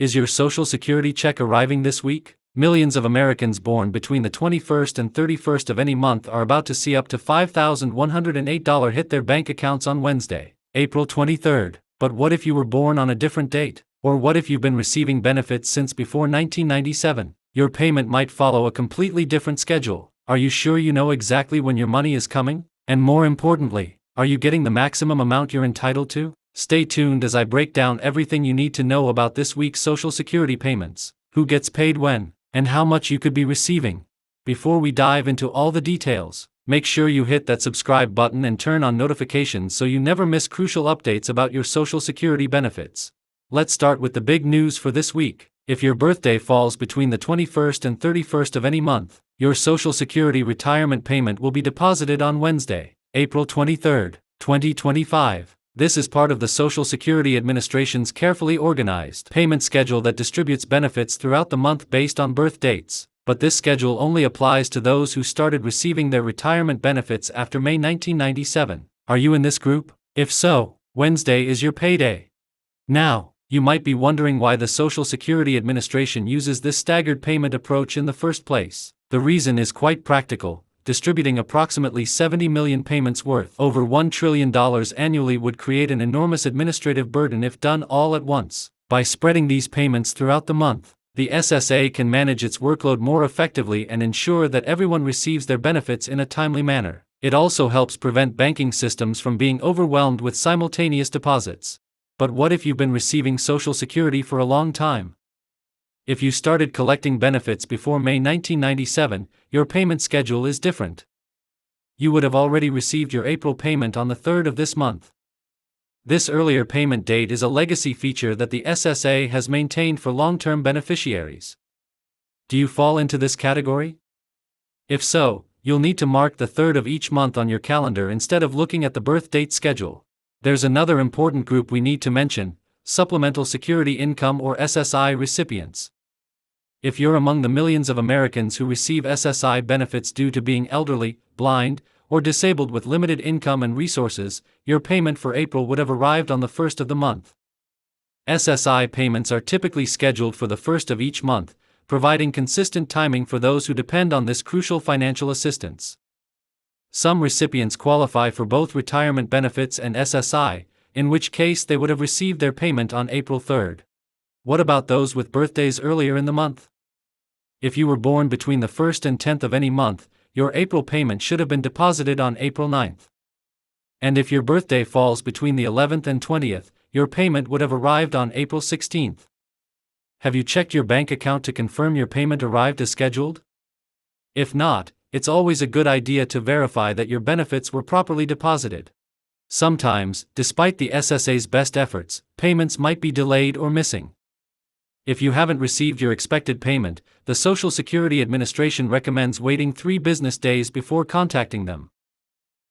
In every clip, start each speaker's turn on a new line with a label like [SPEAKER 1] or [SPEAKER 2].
[SPEAKER 1] Is your Social Security check arriving this week? Millions of Americans born between the 21st and 31st of any month are about to see up to $5,108 hit their bank accounts on Wednesday, April 23rd. But what if you were born on a different date? Or what if you've been receiving benefits since before 1997? Your payment might follow a completely different schedule. Are you sure you know exactly when your money is coming? And more importantly, are you getting the maximum amount you're entitled to? Stay tuned as I break down everything you need to know about this week's Social Security payments, who gets paid when, and how much you could be receiving. Before we dive into all the details, make sure you hit that subscribe button and turn on notifications so you never miss crucial updates about your Social Security benefits. Let's start with the big news for this week. If your birthday falls between the 21st and 31st of any month, your Social Security retirement payment will be deposited on Wednesday, April 23rd, 2025. This is part of the Social Security Administration's carefully organized payment schedule that distributes benefits throughout the month based on birth dates, but this schedule only applies to those who started receiving their retirement benefits after May 1997. Are you in this group? If so, Wednesday is your payday. Now, you might be wondering why the Social Security Administration uses this staggered payment approach in the first place. The reason is quite practical. Distributing approximately 70 million payments worth over $1 trillion annually would create an enormous administrative burden if done all at once. By spreading these payments throughout the month, the SSA can manage its workload more effectively and ensure that everyone receives their benefits in a timely manner. It also helps prevent banking systems from being overwhelmed with simultaneous deposits. But what if you've been receiving Social Security for a long time? If you started collecting benefits before May 1997, your payment schedule is different. You would have already received your April payment on the 3rd of this month. This earlier payment date is a legacy feature that the SSA has maintained for long-term beneficiaries. Do you fall into this category? If so, you'll need to mark the 3rd of each month on your calendar instead of looking at the birth date schedule. There's another important group we need to mention: Supplemental Security Income or SSI recipients. If you're among the millions of Americans who receive SSI benefits due to being elderly, blind, or disabled with limited income and resources, your payment for April would have arrived on the 1st of the month. SSI payments are typically scheduled for the 1st of each month, providing consistent timing for those who depend on this crucial financial assistance. Some recipients qualify for both retirement benefits and SSI, in which case they would have received their payment on April 3rd. What about those with birthdays earlier in the month? If you were born between the 1st and 10th of any month, your April payment should have been deposited on April 9th. And if your birthday falls between the 11th and 20th, your payment would have arrived on April 16th. Have you checked your bank account to confirm your payment arrived as scheduled? If not, it's always a good idea to verify that your benefits were properly deposited. Sometimes, despite the SSA's best efforts, payments might be delayed or missing. If you haven't received your expected payment, the Social Security Administration recommends waiting 3 business days before contacting them.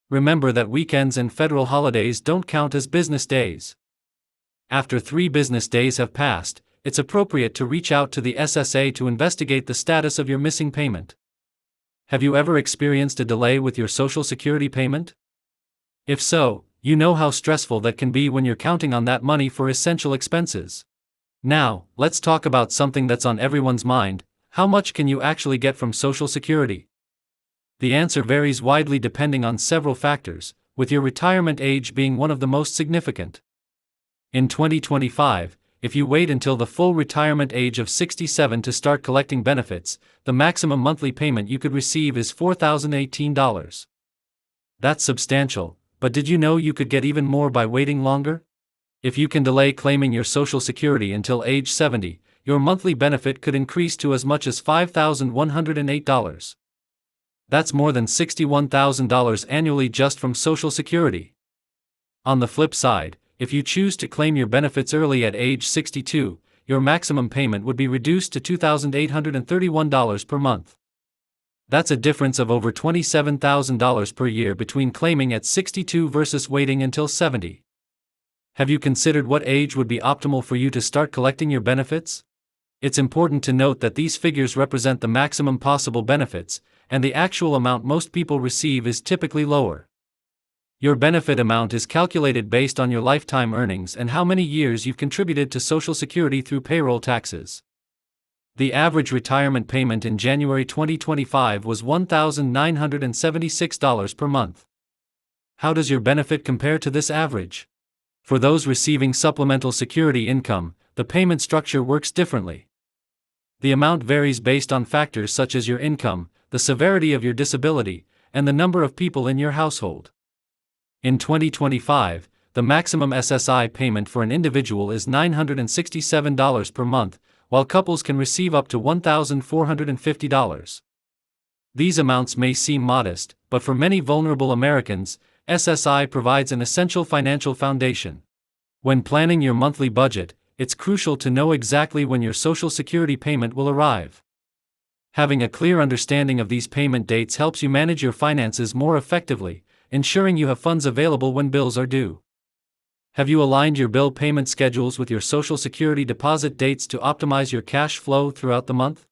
[SPEAKER 1] Remember that weekends and federal holidays don't count as business days. After 3 business days have passed, it's appropriate to reach out to the SSA to investigate the status of your missing payment. Have you ever experienced a delay with your Social Security payment? If so, you know how stressful that can be when you're counting on that money for essential expenses. Now, let's talk about something that's on everyone's mind: how much can you actually get from Social Security? The answer varies widely depending on several factors, with your retirement age being one of the most significant. In 2025, if you wait until the full retirement age of 67 to start collecting benefits, the maximum monthly payment you could receive is $4,018. That's substantial, but did you know you could get even more by waiting longer? If you can delay claiming your Social Security until age 70, your monthly benefit could increase to as much as $5,108. That's more than $61,000 annually just from Social Security. On the flip side, if you choose to claim your benefits early at age 62, your maximum payment would be reduced to $2,831 per month. That's a difference of over $27,000 per year between claiming at 62 versus waiting until 70. Have you considered what age would be optimal for you to start collecting your benefits? It's important to note that these figures represent the maximum possible benefits, and the actual amount most people receive is typically lower. Your benefit amount is calculated based on your lifetime earnings and how many years you've contributed to Social Security through payroll taxes. The average retirement payment in January 2025 was $1,976 per month. How does your benefit compare to this average? For those receiving supplemental security income, the payment structure works differently. The amount varies based on factors such as your income, the severity of your disability, and the number of people in your household. In 2025, the maximum SSI payment for an individual is $967 per month, while couples can receive up to $1,450. These amounts may seem modest, but for many vulnerable Americans, SSI provides an essential financial foundation. When planning your monthly budget, it's crucial to know exactly when your Social Security payment will arrive. Having a clear understanding of these payment dates helps you manage your finances more effectively, ensuring you have funds available when bills are due. Have you aligned your bill payment schedules with your Social Security deposit dates to optimize your cash flow throughout the month?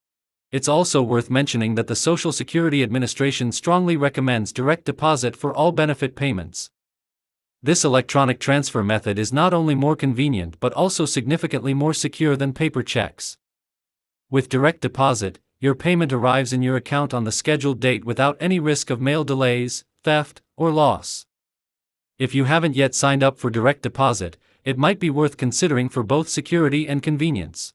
[SPEAKER 1] It's also worth mentioning that the Social Security Administration strongly recommends direct deposit for all benefit payments. This electronic transfer method is not only more convenient but also significantly more secure than paper checks. With direct deposit, your payment arrives in your account on the scheduled date without any risk of mail delays, theft, or loss. If you haven't yet signed up for direct deposit, it might be worth considering for both security and convenience.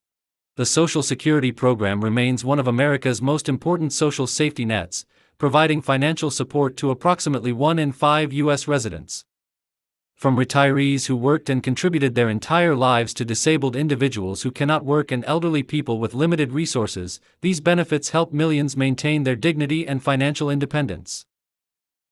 [SPEAKER 1] The Social Security program remains one of America's most important social safety nets, providing financial support to approximately 1 in 5 U.S. residents. From retirees who worked and contributed their entire lives to disabled individuals who cannot work and elderly people with limited resources, these benefits help millions maintain their dignity and financial independence.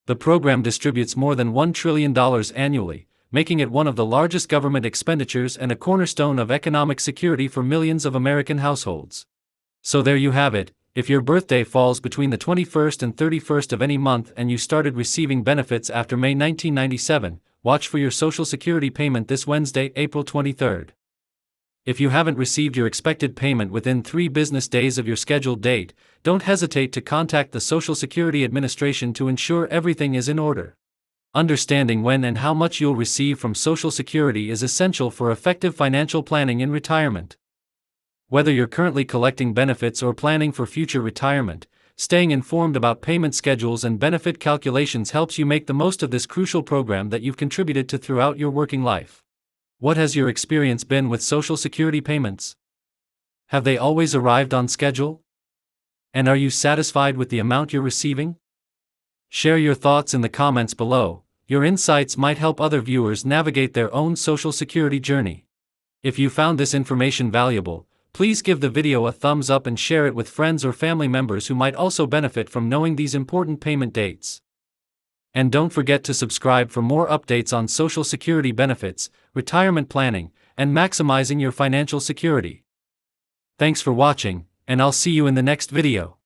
[SPEAKER 1] The program distributes more than $1 trillion annually, making it one of the largest government expenditures and a cornerstone of economic security for millions of American households. So there you have it. If your birthday falls between the 21st and 31st of any month and you started receiving benefits after May 1997, watch for your Social Security payment this Wednesday, April 23rd. If you haven't received your expected payment within 3 business days of your scheduled date, don't hesitate to contact the Social Security Administration to ensure everything is in order. Understanding when and how much you'll receive from Social Security is essential for effective financial planning in retirement. Whether you're currently collecting benefits or planning for future retirement, staying informed about payment schedules and benefit calculations helps you make the most of this crucial program that you've contributed to throughout your working life. What has your experience been with Social Security payments? Have they always arrived on schedule? And are you satisfied with the amount you're receiving? Share your thoughts in the comments below. Your insights might help other viewers navigate their own Social Security journey. If you found this information valuable, please give the video a thumbs up and share it with friends or family members who might also benefit from knowing these important payment dates. And don't forget to subscribe for more updates on Social Security benefits, retirement planning, and maximizing your financial security. Thanks for watching, and I'll see you in the next video.